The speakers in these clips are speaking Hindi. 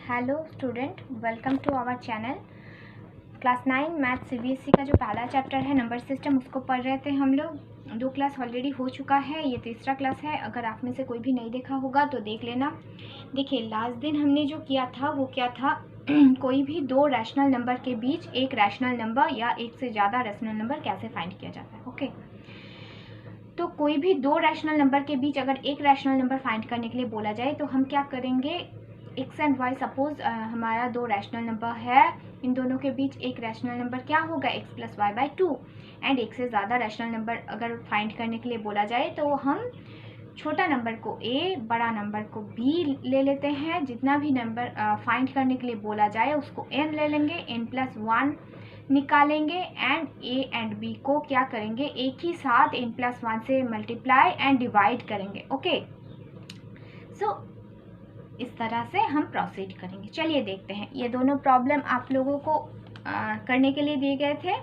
Hello student, welcome to our channel. Class 9 math CBSE का जो पहला चैप्टर है नंबर सिस्टम, उसको पढ़ रहे थे हम लोग। 2 क्लास ऑलरेडी हो चुका है, ये तीसरा क्लास है। अगर आप में से कोई भी नहीं देखा होगा तो देख लेना। देखिए, लास्ट दिन हमने जो किया था वो क्या था कोई भी दो रैशनल नंबर के बीच एक रैशनल नंबर या एक से ज़्यादा रैशनल नंबर कैसे फाइंड किया जाता है। ओके, तो कोई भी दो रैशनल नंबर के बीच अगर एक रैशनल नंबर फाइंड करने के लिए बोला जाए तो हम क्या करेंगे, एक्स एंड वाई। सपोज हमारा दो रैशनल नंबर है, इन दोनों के बीच एक रैशनल नंबर क्या होगा, X plus Y by 2। And एक से ज़्यादा रैशनल नंबर अगर फाइंड करने के लिए बोला जाए तो हम छोटा नंबर को ए, बड़ा नंबर को बी ले लेते हैं। जितना भी नंबर फाइंड करने के लिए बोला जाए उसको एन ले लेंगे, एन प्लस 1 निकालेंगे एंड ए एंड बी को क्या करेंगे, एक ही साथ एन प्लस 1 से मल्टीप्लाई एंड डिवाइड करेंगे। ओके, सो इस तरह से हम प्रोसीड करेंगे। चलिए देखते हैं, ये दोनों प्रॉब्लम आप लोगों को करने के लिए दिए गए थे।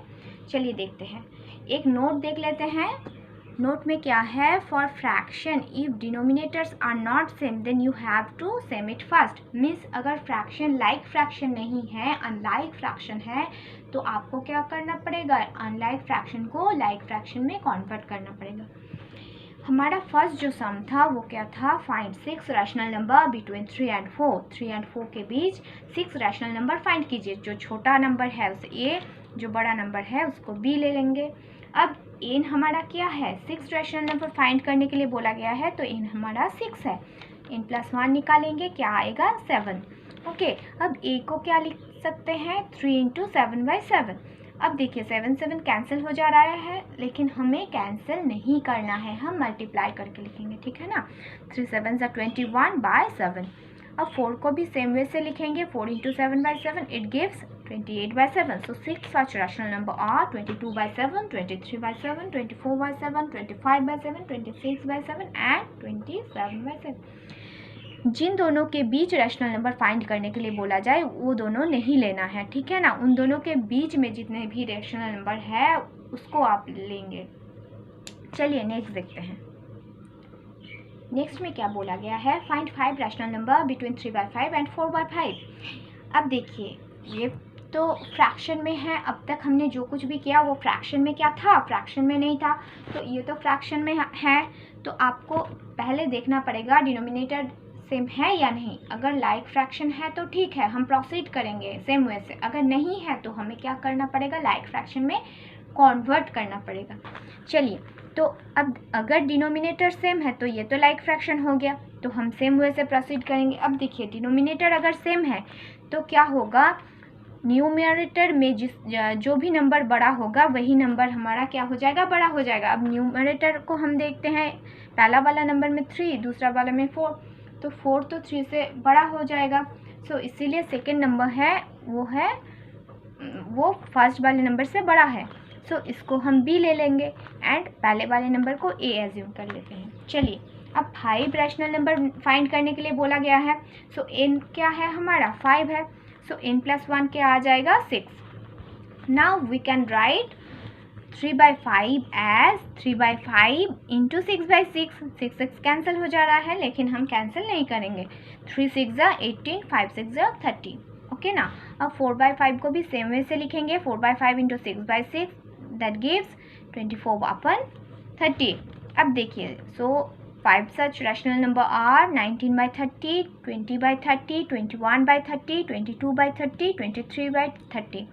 चलिए देखते हैं, एक नोट देख लेते हैं। नोट में क्या है, for fraction if denominators are not same then you have to same it first. Means अगर फ्रैक्शन लाइक फ्रैक्शन नहीं है, अनलाइक फ्रैक्शन है, तो आपको क्या करना पड़ेगा, अनलाइक फ्रैक्शन को लाइक फ्रैक्शन में कन्वर्ट करना पड़ेगा। हमारा फर्स्ट जो सम था वो क्या था, find 6 rational number between 3 and 4। 3 and 4 के बीच 6 रैशनल नंबर फाइंड कीजिए। जो छोटा नंबर है उसे ए, जो बड़ा नंबर है उसको बी ले लेंगे। अब एन हमारा क्या है, 6 रैशनल नंबर फाइंड करने के लिए बोला गया है, तो एन हमारा 6 है। एन प्लस 1 निकालेंगे, क्या आएगा, 7। ओके, अब ए को क्या लिख सकते हैं, 3 into 7/7। अब देखिए 7 7 कैंसिल हो जा रहा है, लेकिन हमें कैंसिल नहीं करना है, हम मल्टीप्लाई करके लिखेंगे, ठीक है ना। 3 7 21/7। अब 4 को भी सेम वे से लिखेंगे, 4 into 7/7 it gives 28/7। So 6 such rational number are 22/7, 23/7, 24/7, 25/7, 26/7 and 27/7। जिन दोनों के बीच रैशनल नंबर फाइंड करने के लिए बोला जाए वो दोनों नहीं लेना है, ठीक है ना। उन दोनों के बीच में जितने भी रैशनल नंबर है उसको आप लेंगे। चलिए नेक्स्ट देखते हैं। नेक्स्ट में क्या बोला गया है, find 5 rational number between 3/5 and 4/5। अब देखिए, ये तो फ्रैक्शन में है। अब तक हमने जो कुछ भी किया वो फ्रैक्शन में क्या था, फ्रैक्शन में नहीं था। तो ये तो फ्रैक्शन में है, तो आपको पहले देखना पड़ेगा डिनोमिनेटर सेम है या नहीं। अगर लाइक फ्रैक्शन है तो ठीक है, हम प्रोसीड करेंगे सेम वे से। अगर नहीं है तो हमें क्या करना पड़ेगा, लाइक फ्रैक्शन में कन्वर्ट करना पड़ेगा। चलिए, तो अब अगर डिनोमिनेटर सेम है तो ये तो लाइक फ्रैक्शन हो गया, तो हम सेम वे से प्रोसीड करेंगे। अब देखिए, डिनोमिनेटर अगर सेम है तो क्या होगा, न्यूमरेटर में जो भी नंबर बड़ा होगा वही नंबर हमारा क्या हो जाएगा, बड़ा हो जाएगा। अब न्यूमरेटर को हम देखते हैं, पहला वाला नंबर में 3, दूसरा वाला में 4, तो 4 तो 3 से बड़ा हो जाएगा। सो इसीलिए सेकेंड नंबर है वो फर्स्ट वाले नंबर से बड़ा है। सो इसको हम बी ले लेंगे एंड पहले वाले नंबर को ए एज्यूम कर लेते हैं। चलिए, अब 5 रैशनल नंबर फाइंड करने के लिए बोला गया है। सो एन क्या है हमारा, 5 है। सो एन प्लस 1 क्या आ जाएगा, 6। Now we can write 3/5 as 3/5 into 6/6। 6 cancel हो जा रहा है, लेकिन हम कैंसिल नहीं करेंगे। 3 6 18, 5 6 30। ओके ना। अब 4/5 को भी सेम वे से लिखेंगे, 4/5 इंटू 6/6 दैट गिव्स 24/30। अब देखिए, सो 5 such rational number are 19/30, 20/30, 21/30, 22/30, 23/30।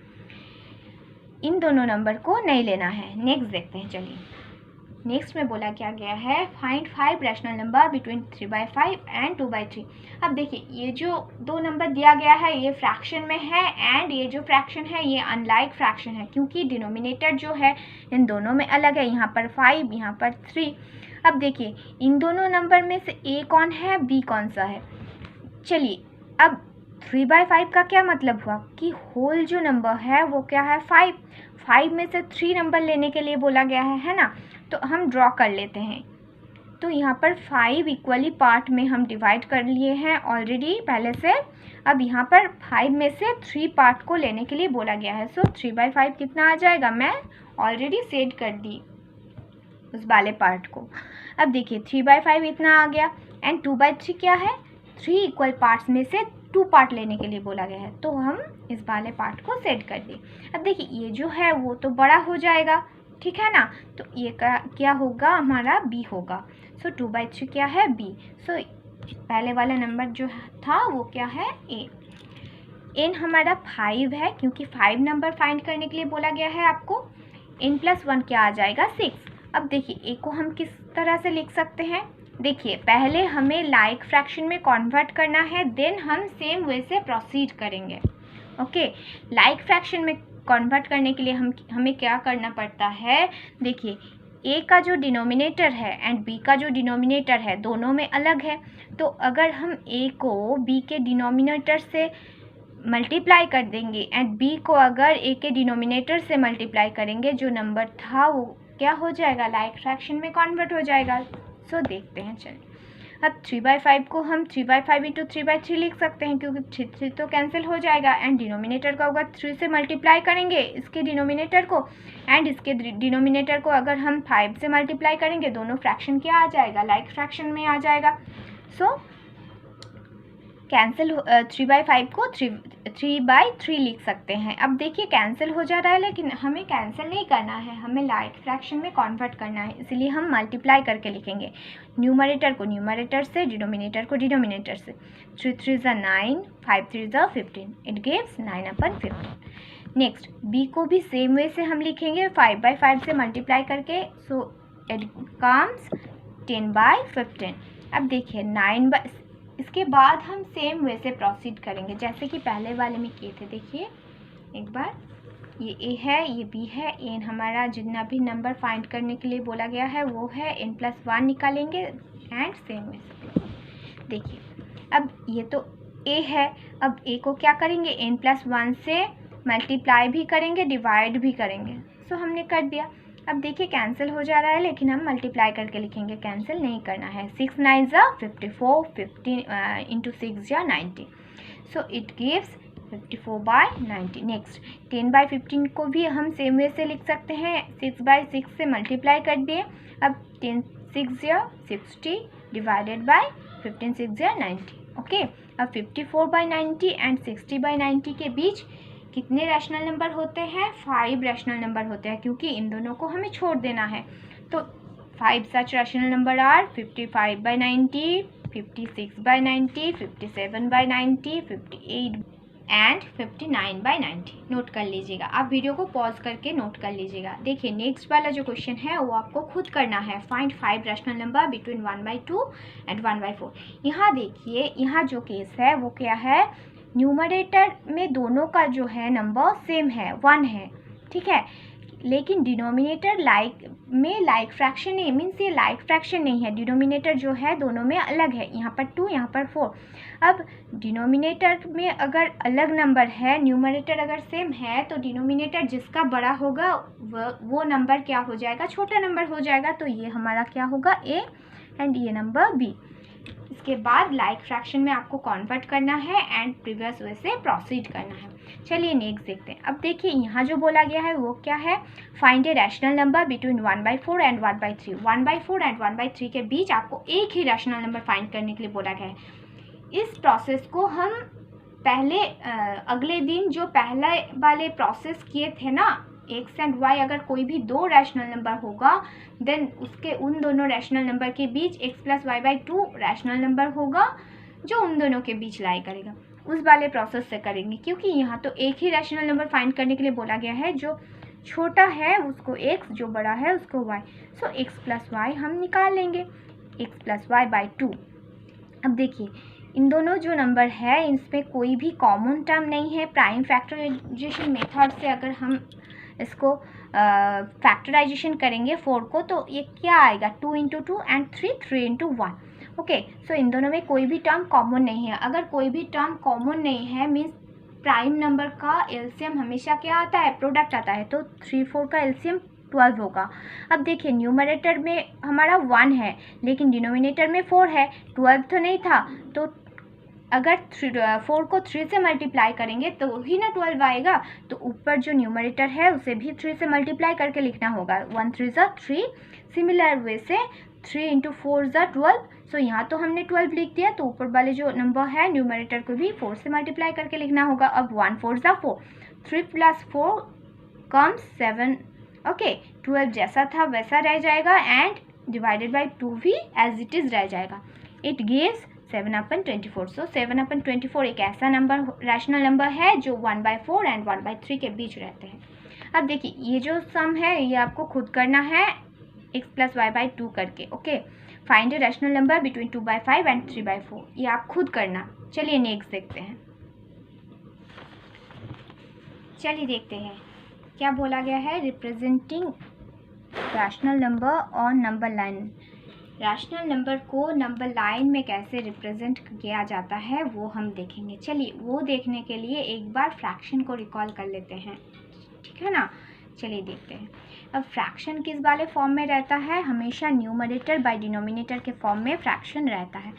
इन दोनों नंबर को नहीं लेना है। नेक्स्ट देखते हैं। चलिए, नेक्स्ट में बोला क्या गया है, find 5 rational number between 3/5 and 2/3। अब देखिए, ये जो दो नंबर दिया गया है ये फ्रैक्शन में है एंड ये जो फ्रैक्शन है ये अनलाइक फ्रैक्शन है, क्योंकि डिनोमिनेटर जो है इन दोनों में अलग है। यहाँ पर 5, यहाँ पर 3। अब देखिए, इन दोनों नंबर में से ए कौन है, बी कौन सा है। चलिए, अब 3/5 का क्या मतलब हुआ कि होल जो नंबर है वो क्या है, 5। 5 में से 3 नंबर लेने के लिए बोला गया है ना। तो हम ड्रॉ कर लेते हैं। तो यहाँ पर 5 इक्वली पार्ट में हम डिवाइड कर लिए हैं ऑलरेडी पहले से। अब यहाँ पर 5 में से 3 पार्ट को लेने के लिए बोला गया है। सो 3/5 कितना आ जाएगा, मैं ऑलरेडी सेट कर दी उस वाले पार्ट को। अब देखिए 3/5 इतना आ गया एंड 2/3 क्या है, 3 इक्वल पार्ट्स में से 2 पार्ट लेने के लिए बोला गया है, तो हम इस वाले पार्ट को सेट कर दिए। अब देखिए ये जो है वो तो बड़ा हो जाएगा, ठीक है ना, तो ये क्या होगा हमारा b होगा। सो 2/3 क्या है b। सो पहले वाला नंबर जो था वो क्या है a। n हमारा 5 है, क्योंकि 5 नंबर फाइंड करने के लिए बोला गया है आपको। n + 1 क्या आ जाएगा 6। अब देखिए a को हम किस तरह से लिख सकते हैं, देखिए पहले हमें लाइक फ्रैक्शन में कन्वर्ट करना है, देन हम सेम वे से प्रोसीड करेंगे। ओके, लाइक फ्रैक्शन में कन्वर्ट करने के लिए हमें क्या करना पड़ता है, देखिए a का जो डिनोमिनेटर है एंड b का जो डिनोमिनेटर है दोनों में अलग है, तो अगर हम a को b के डिनोमिनेटर से मल्टीप्लाई कर देंगे एंड b को अगर a के डिनोमिनेटर से मल्टीप्लाई करेंगे, जो नंबर था वो क्या हो जाएगा, लाइक फ्रैक्शन में कन्वर्ट हो जाएगा। सो देखते हैं, चलिए अब 3/5 को हम 3/5 × 3/3 लिख सकते हैं, क्योंकि 3 तो कैंसिल हो जाएगा एंड डिनोमिनेटर को अगर 3 से मल्टीप्लाई करेंगे इसके डिनोमिनेटर को, एंड इसके डिनोमिनेटर को अगर हम 5 से मल्टीप्लाई करेंगे, दोनों फ्रैक्शन क्या आ जाएगा, लाइक फ्रैक्शन में आ जाएगा। सो कैंसिल 3/5 को 3/3 लिख सकते हैं। अब देखिए कैंसिल हो जा रहा है, लेकिन हमें कैंसिल नहीं करना है, हमें लाइक फ्रैक्शन में कन्वर्ट करना है, इसलिए हम मल्टीप्लाई करके लिखेंगे, न्यूमरेटर को न्यूमरेटर से, डिनोमिनेटर को डिनोमिनेटर से। 3 3 = 9, 5 3 = 15, इट गिव्स 9/15। नेक्स्ट b को भी सेम वे से हम लिखेंगे 5/5 से मल्टीप्लाई करके, सो इट कम्स 10/15। अब देखिए इसके बाद हम सेम वे से प्रोसीड करेंगे जैसे कि पहले वाले में किए थे। देखिए एक बार, ये a है, ये b है, n हमारा जितना भी नंबर फाइंड करने के लिए बोला गया है वो है, n + 1 निकालेंगे एंड सेम वे से। देखिए अब ये तो a है, अब a को क्या करेंगे, n + 1 से मल्टीप्लाई भी करेंगे, डिवाइड भी करेंगे। सो हमने कर दिया। अब देखिए कैंसिल हो जा रहा है, लेकिन हम मल्टीप्लाई करके लिखेंगे, कैंसिल नहीं करना है। 6 9 = 54, 15 × 6 = 90, सो इट गिव्स 54/90। नेक्स्ट 10/15 को भी हम सेम वे से लिख सकते हैं, 6/6 से मल्टीप्लाई कर दिए। अब 10 6 = 60 डिवाइडेड बाय 15 6 = 90। ओके, अब 54/90 एंड 60/90 के बीच कितने रैशनल नंबर होते हैं, 5 रैशनल नंबर होते हैं, क्योंकि इन दोनों को हमें छोड़ देना है। तो 5 such rational number are 55/90, 56/90, 57/90, 58 and 59/90। Note कर लीजिएगा, आप वीडियो को पॉज करके नोट कर लीजिएगा। देखिए नेक्स्ट वाला जो क्वेश्चन है वो आपको खुद करना है, find 5 rational number between 1/2 and 1/4। यहाँ देखिए, यहाँ जो केस है वो क्या है, न्यूमरेटर में दोनों का जो है नंबर सेम है, 1 है, ठीक है, लेकिन डिनोमिनेटर लाइक फ्रैक्शन नहीं, मीन्स ये लाइक फ्रैक्शन नहीं है, डिनोमिनेटर जो है दोनों में अलग है, यहाँ पर 2 यहाँ पर 4। अब डिनोमिनेटर में अगर अलग नंबर है, न्यूमरेटर अगर सेम है, तो डिनोमिनेटर जिसका बड़ा होगा वो नंबर क्या हो जाएगा, छोटा नंबर हो जाएगा। तो ये हमारा क्या होगा a एंड ये नंबर b। इसके बाद लाइक फ्रैक्शन में आपको कन्वर्ट करना है एंड प्रीवियस वे से प्रोसीड करना है। चलिए नेक्स्ट देखते हैं। अब देखिए यहाँ जो बोला गया है वो क्या है, find a rational number between 1/4 and 1/3। 1/4 and 1/3 के बीच आपको एक ही रैशनल नंबर फाइंड करने के लिए बोला गया है। इस प्रोसेस को हम पहले अगले दिन जो पहले वाले प्रोसेस किए थे ना, x एंड y, अगर कोई भी 2 रैशनल नंबर होगा देन उसके उन दोनों रैशनल नंबर के बीच x + y/2 रैशनल नंबर होगा जो उन दोनों के बीच लाई करेगा, उस वाले प्रोसेस से करेंगे। क्योंकि यहाँ तो एक ही रैशनल नंबर फाइंड करने के लिए बोला गया है, जो छोटा है उसको x, जो बड़ा है उसको y। सो x + y हम निकाल लेंगे, x + y/2। अब देखिए इन दोनों जो नंबर है इसमें कोई भी कॉमन टर्म नहीं है। प्राइम फैक्टराइजेशन मेथड से अगर हम इसको फैक्टराइजेशन करेंगे 4 को, तो ये क्या आएगा, 2 × 2 एंड 3 × 1। ओके, सो इन दोनों में कोई भी टर्म कॉमन नहीं है। अगर कोई भी टर्म कॉमन नहीं है मीन्स प्राइम नंबर का एलसीएम हमेशा क्या आता है, प्रोडक्ट आता है, तो 3 4 का एलसीएम 12 होगा। अब देखिए न्यूमरेटर में हमारा 1 है लेकिन डिनोमिनेटर में 4 है, 12 तो नहीं था, तो अगर 4 को 3 से मल्टीप्लाई करेंगे तो ही ना 12 आएगा। तो ऊपर जो न्यूमरेटर है उसे भी 3 से मल्टीप्लाई करके लिखना होगा, 1 3 = 3। सिमिलर वे से 3 इंटू 4 ज़ा 12। सो यहाँ तो हमने 12 लिख दिया, तो ऊपर वाले जो नंबर है न्यूमरेटर को भी 4 से मल्टीप्लाई करके लिखना होगा। अब 1 4 ज़ा 4, 3 प्लस 4 कम्स 7। ओके, 12 जैसा था वैसा रह जाएगा एंड डिवाइडेड बाई 2 भी एज इट इज़ रह जाएगा। It gives 7/24। सो 7/24 एक ऐसा नंबर, रैशनल नंबर है जो 1/4 एंड 1/3 के बीच रहते हैं। अब देखिए ये जो सम है ये आपको खुद करना है x + y/2 करके। Okay, find a rational number between 2/5 and 3/4, ये आप खुद करना। चलिए नेक्स्ट देखते हैं। चलिए देखते हैं क्या बोला गया है। Representing rational number on number line. Rational number को नंबर लाइन में कैसे रिप्रेजेंट किया जाता है वो हम देखेंगे। चलिए वो देखने के लिए एक बार फ्रैक्शन को रिकॉल कर लेते हैं, ठीक है ना। चलिए देखते हैं। अब फ्रैक्शन किस वाले फॉर्म में रहता है? हमेशा न्यूमरेटर बाय डिनोमिनेटर के फॉर्म में फ्रैक्शन रहता है।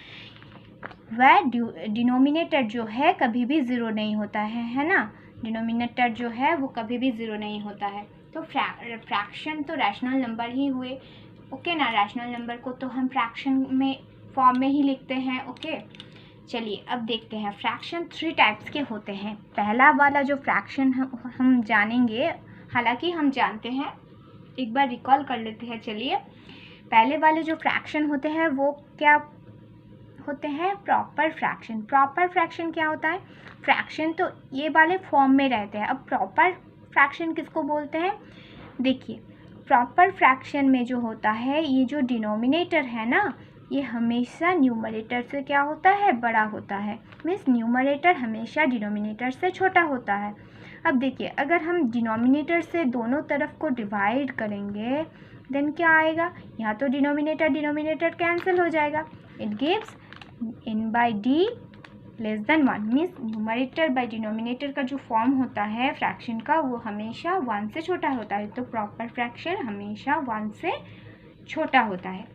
वह डिनोमिनेटर जो है कभी भी ज़ीरो नहीं होता है ना। डिनोमिनेटर जो है वो कभी भी ज़ीरो नहीं होता है। तो फ्रैक्शन तो रैशनल नंबर ही हुए। ओके ना, रैशनल नंबर को तो हम फ्रैक्शन में फॉर्म में ही लिखते हैं। ओके, चलिए अब देखते हैं। फ्रैक्शन 3 टाइप्स के होते हैं। पहला वाला जो फ्रैक्शन हम जानेंगे, हालांकि हम जानते हैं, एक बार रिकॉल कर लेते हैं। चलिए, पहले वाले जो फ्रैक्शन होते हैं वो क्या होते हैं? Proper fraction. प्रॉपर फ्रैक्शन क्या होता है? फ्रैक्शन तो ये वाले फॉर्म में रहते हैं। अब प्रॉपर फ्रैक्शन किसको बोलते हैं? देखिए, प्रॉपर फ्रैक्शन में जो होता है, ये जो डिनोमिनेटर है ना, ये हमेशा न्यूमरेटर से क्या होता है? बड़ा होता है। मीन्स न्यूमरेटर हमेशा डिनोमिनेटर से छोटा होता है। अब देखिए, अगर हम डिनोमिनेटर से दोनों तरफ को डिवाइड करेंगे देन क्या आएगा? यहाँ तो डिनोमिनेटर कैंसिल हो जाएगा। It gives n/d < 1। Means numerator by denominator का जो फॉर्म होता है फ्रैक्शन का, वो हमेशा 1 से छोटा होता है। तो प्रॉपर फ्रैक्शन हमेशा 1 से छोटा होता है।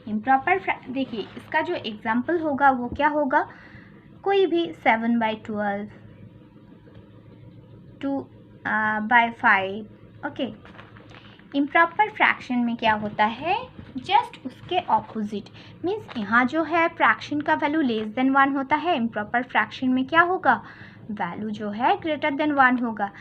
इम्प्रॉपर देखिए, इसका जो एग्जाम्पल होगा वो क्या होगा? कोई भी 7/12, 2/5। ओके, इम्प्रॉपर फ्रैक्शन में क्या होता है? जस्ट उसके ऑपोजिट। मीन्स यहाँ जो है फ्रैक्शन का वैल्यू <<1 होता है। इम्प्रॉपर फ्रैक्शन में क्या होगा? वैल्यू जो है <<1 होगा।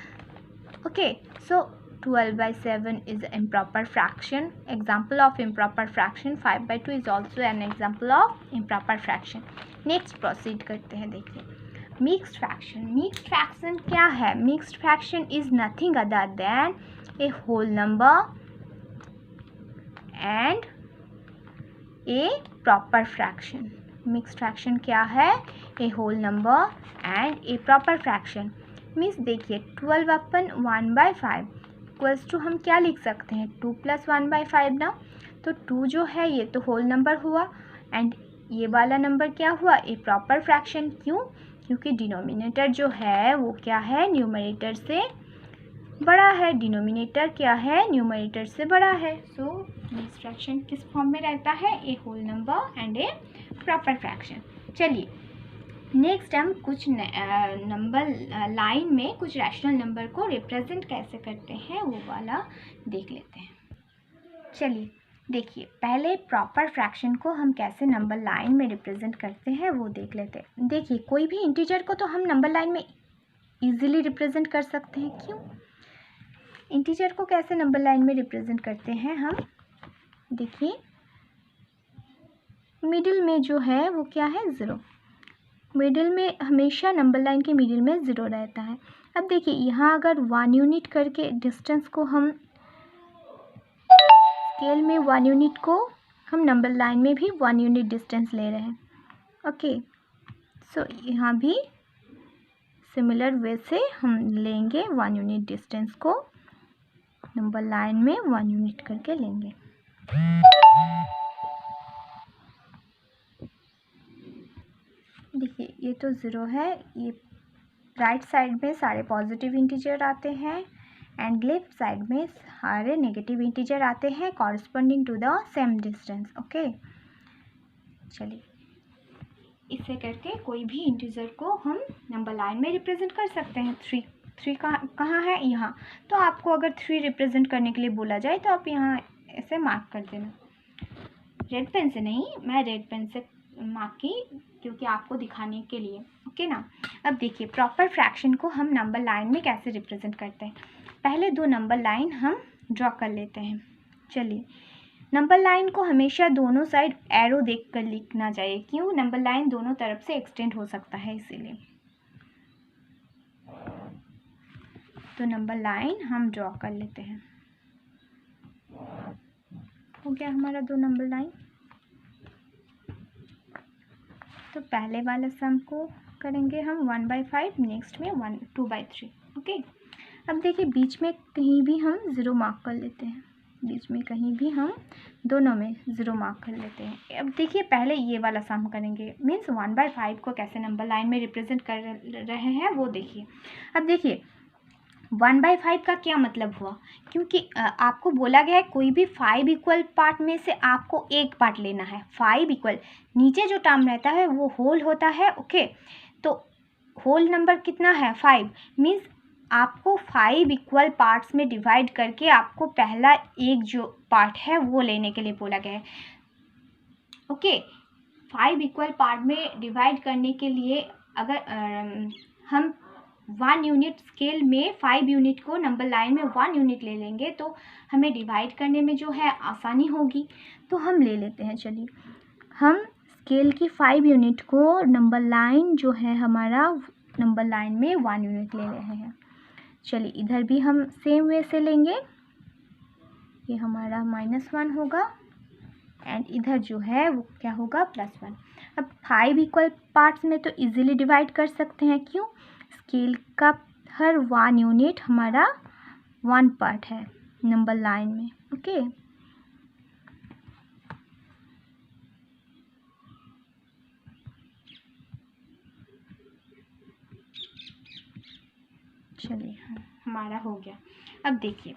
Okay, so 12/7 is improper fraction. Example of improper fraction 5/2 is also an example of improper fraction. Next proceed करते हैं। देखिए, mixed fraction. Mixed fraction क्या है? Mixed fraction is nothing other than a whole number and a proper fraction. Mixed fraction क्या है? A whole number and a proper fraction. Means देखिए, 12/1/5 इक्वल्स टू हम क्या लिख सकते हैं? 2 + 1/5 ना। तो 2 जो है ये तो होल नंबर हुआ एंड ये वाला नंबर क्या हुआ? ए प्रॉपर फ्रैक्शन। क्यों? क्योंकि डिनोमिनेटर जो है वो क्या है? न्यूमरेटर से बड़ा है। डिनोमिनेटर क्या है? न्यूमरेटर से बड़ा है। सो मिक्स्ड फ्रैक्शन किस फॉर्म में रहता है? A whole number and a proper fraction. चलिए नेक्स्ट हम कुछ नंबर लाइन में कुछ रैशनल नंबर को रिप्रेजेंट कैसे करते हैं वो वाला देख लेते हैं। चलिए देखिए, पहले प्रॉपर फ्रैक्शन को हम कैसे नंबर लाइन में रिप्रेजेंट करते हैं वो देख लेते हैं। देखिए, कोई भी इंटीजर को तो हम नंबर लाइन में इजीली रिप्रेजेंट कर सकते हैं। क्यों? इंटीजर को कैसे नंबर लाइन में रिप्रेजेंट करते हैं हम? देखिए, मिडिल में जो है वो क्या है? 0। मिडिल में हमेशा नंबर लाइन के मिडिल में 0 रहता है। अब देखिए, यहाँ अगर 1 यूनिट करके डिस्टेंस को हम स्केल में 1 यूनिट को हम नंबर लाइन में भी 1 यूनिट डिस्टेंस ले रहे हैं। ओके, सो यहाँ भी सिमिलर वे से हम लेंगे 1 यूनिट डिस्टेंस को नंबर लाइन में 1 यूनिट करके लेंगे। देखिए, ये तो 0 है। ये राइट साइड में सारे पॉजिटिव इंटीजर आते हैं एंड लेफ्ट साइड में सारे नेगेटिव इंटीजर आते हैं corresponding to the same distance. Okay, चलिए इसे करके कोई भी इंटीजर को हम नंबर लाइन में रिप्रेजेंट कर सकते हैं। 3 कहाँ है? यहाँ। तो आपको अगर 3 रिप्रेजेंट करने के लिए बोला जाए तो आप यहाँ ऐसे मार्क कर देना। रेड पेन से नहीं, मैं रेड पेन से मार्क की क्योंकि आपको दिखाने के लिए, ओके ना। अब देखिए प्रॉपर फ्रैक्शन को हम नंबर लाइन में कैसे रिप्रेजेंट करते हैं। पहले 2 नंबर लाइन हम ड्रॉ कर लेते हैं। चलिए, नंबर लाइन को हमेशा दोनों साइड एरो देखकर लिखना चाहिए। क्यों? नंबर लाइन दोनों तरफ से एक्सटेंड हो सकता है, इसीलिए। तो नंबर लाइन हम ड्रॉ कर लेते हैं। हो गया हमारा 2 नंबर लाइन। तो पहले वाला सम को करेंगे हम 1/5, नेक्स्ट में 2/3, ओके। अब देखिए बीच में कहीं भी हम 0 मार्क कर लेते हैं। बीच में कहीं भी हम दोनों में 0 मार्क कर लेते हैं। अब देखिए पहले ये वाला सम करेंगे, मीन्स 1/5 को कैसे नंबर लाइन में रिप्रेजेंट कर रहे हैं वो देखिए। अब देखिए 1/5 का क्या मतलब हुआ, क्योंकि आपको बोला गया है कोई भी 5 इक्वल पार्ट में से आपको एक पार्ट लेना है। 5 इक्वल, नीचे जो टर्म रहता है वो होल होता है, ओके। तो होल नंबर कितना है? 5, मीन्स आपको 5 इक्वल पार्ट्स में डिवाइड करके आपको पहला एक जो पार्ट है वो लेने के लिए बोला गया है, ओके। 5 इक्वल पार्ट में डिवाइड करने के लिए अगर हम 1 यूनिट स्केल में 5 यूनिट को नंबर लाइन में 1 यूनिट ले लेंगे तो हमें डिवाइड करने में जो है आसानी होगी। तो हम ले लेते हैं, चलिए हम स्केल की 5 यूनिट को नंबर लाइन जो है हमारा नंबर लाइन में 1 यूनिट ले रहे हैं। चलिए इधर भी हम सेम वे से लेंगे, ये हमारा -1 होगा एंड इधर जो है वो क्या होगा? +1। अब 5 इक्वल पार्ट्स में तो इजीली डिवाइड कर सकते हैं। क्यों? स्केल का हर 1 यूनिट हमारा 1 पार्ट है नंबर लाइन में, ओके। चलिए हमारा हो गया। अब देखिए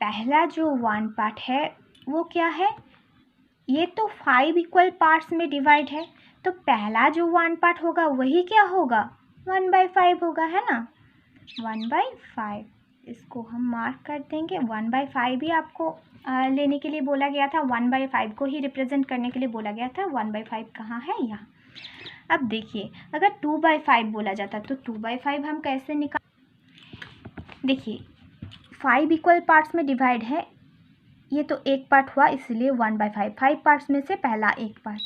पहला जो 1 पार्ट है वो क्या है? ये तो 5 इक्वल पार्ट्स में डिवाइड है, तो पहला जो 1 पार्ट होगा वही क्या होगा? 1/5 होगा, है ना। 1/5 इसको हम मार्क कर देंगे। 1/5 ही आपको लेने के लिए बोला गया था, 1/5 को ही रिप्रेजेंट करने के लिए बोला गया था। 1/5 कहाँ है? यहाँ। अब देखिए अगर 2/5 बोला जाता तो 2/5 हम कैसे निकाल, देखिए 5 इक्वल पार्ट्स में डिवाइड है, ये तो एक पार्ट हुआ इसलिए 1/5, 5 पार्ट्स में से पहला एक पार्ट।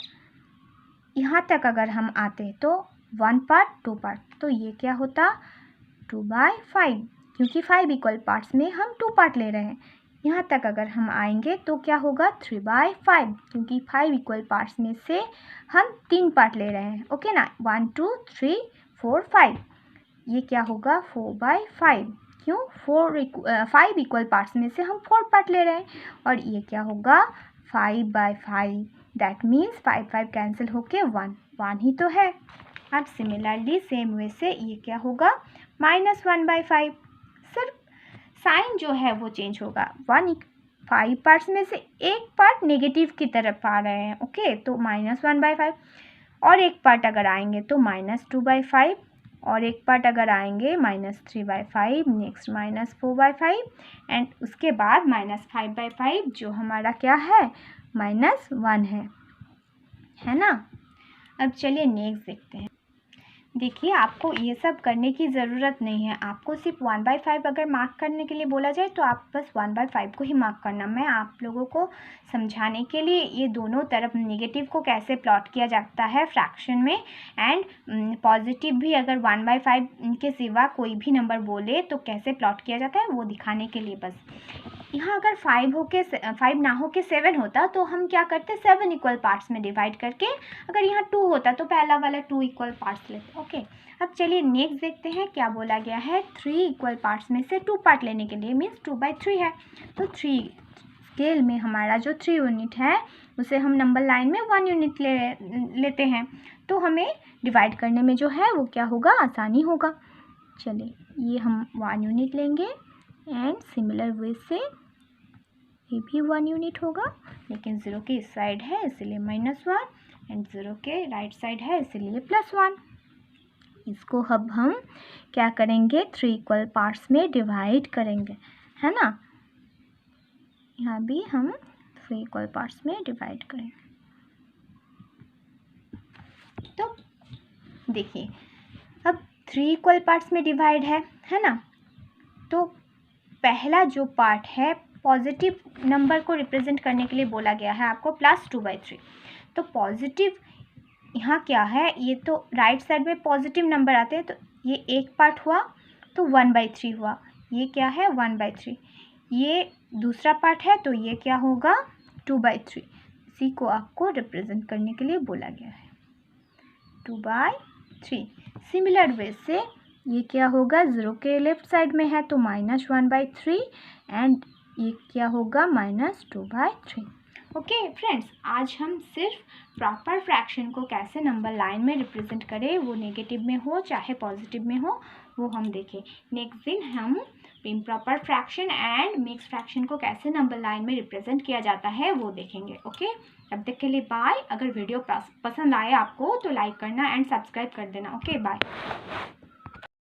यहाँ तक अगर हम आते तो 1 पार्ट 2 पार्ट, तो ये क्या होता? 2/5, क्योंकि 5 इक्वल पार्ट्स में हम 2 पार्ट ले रहे हैं। यहाँ तक अगर हम आएंगे तो क्या होगा? 3/5, क्योंकि 5 इक्वल पार्ट्स में से हम 3 पार्ट ले रहे हैं, ओके ना। 1 2 3 4 5, ये क्या होगा? 4/5, क्यों? 5 इक्वल पार्ट्स में से हम 4 पार्ट ले रहे हैं। और ये क्या होगा? 5/5, दैट मीन्स 5 कैंसिल होके 1 ही तो है। अब सिमिलरली सेम वे से ये क्या होगा? -1/5, सिर्फ साइन जो है वो चेंज होगा। 5 पार्ट्स में से एक पार्ट नेगेटिव की तरफ आ रहे हैं, ओके, तो -1/5। और एक पार्ट अगर आएंगे तो -2/5, और एक पार्ट अगर आएंगे -3/5, नेक्स्ट -4/5 एंड उसके बाद -5/5 जो हमारा क्या है? -1 है ना। अब चलिए नेक्स्ट देखते हैं। देखिए आपको ये सब करने की ज़रूरत नहीं है, आपको सिर्फ 1/5 अगर मार्क करने के लिए बोला जाए तो आप बस 1/5 को ही मार्क करना। मैं आप लोगों को समझाने के लिए ये दोनों तरफ नेगेटिव को कैसे प्लॉट किया जाता है फ्रैक्शन में एंड पॉजिटिव भी अगर 1/5 के सिवा कोई भी नंबर बोले तो कैसे प्लॉट किया जाता है वो दिखाने के लिए बस। यहाँ अगर 5 ना हो के 7 होता तो हम क्या करते? 7 इक्वल पार्ट्स में डिवाइड करके, अगर यहाँ 2 होता तो पहला वाला 2 इक्वल पार्ट्स लेते, ओके। अब चलिए नेक्स्ट देखते हैं क्या बोला गया है। 3 इक्वल पार्ट्स में से 2 पार्ट लेने के लिए, मीन्स 2/3 है, तो 3 स्केल में हमारा जो 3 यूनिट है उसे हम नंबर लाइन में 1 यूनिट लेते हैं, तो हमें डिवाइड करने में जो है वो क्या होगा? आसानी होगा। चलिए ये हम 1 यूनिट लेंगे एंड सिमिलर वे से ये भी 1 यूनिट होगा, लेकिन 0 के इस साइड है इसलिए -1 एंड 0 के राइट साइड है इसलिए +1। इसको अब हम क्या करेंगे? 3 इक्वल पार्ट्स में डिवाइड करेंगे, है ना। यहाँ भी हम 3 इक्वल पार्ट्स में डिवाइड करें। तो देखिए अब 3 इक्वल पार्ट्स में डिवाइड है ना, तो पहला जो पार्ट है पॉजिटिव नंबर को रिप्रेजेंट करने के लिए बोला गया है आपको +2/3। तो पॉजिटिव यहाँ क्या है, ये तो राइट साइड में पॉजिटिव नंबर आते हैं, तो ये एक पार्ट हुआ तो 1/3 हुआ, ये क्या है 1/3। ये दूसरा पार्ट है तो ये क्या होगा 2/3। इसी को आपको रिप्रेजेंट करने के लिए बोला गया है 2/3। सिमिलर वे से ये क्या होगा, 0 के लेफ्ट साइड में है तो -1/3 एंड ये क्या होगा -2/3। ओके फ्रेंड्स, आज हम सिर्फ प्रॉपर फ्रैक्शन को कैसे नंबर लाइन में रिप्रेजेंट करें, वो नेगेटिव में हो चाहे पॉजिटिव में हो, वो हम देखें। नेक्स्ट दिन हम improper fraction and mix fraction को कैसे नंबर लाइन में रिप्रेजेंट किया जाता है वो देखेंगे। ओके, तब तक के लिए बाय। अगर वीडियो पसंद आए आपको तो लाइक करना एंड सब्सक्राइब कर देना। Okay bye.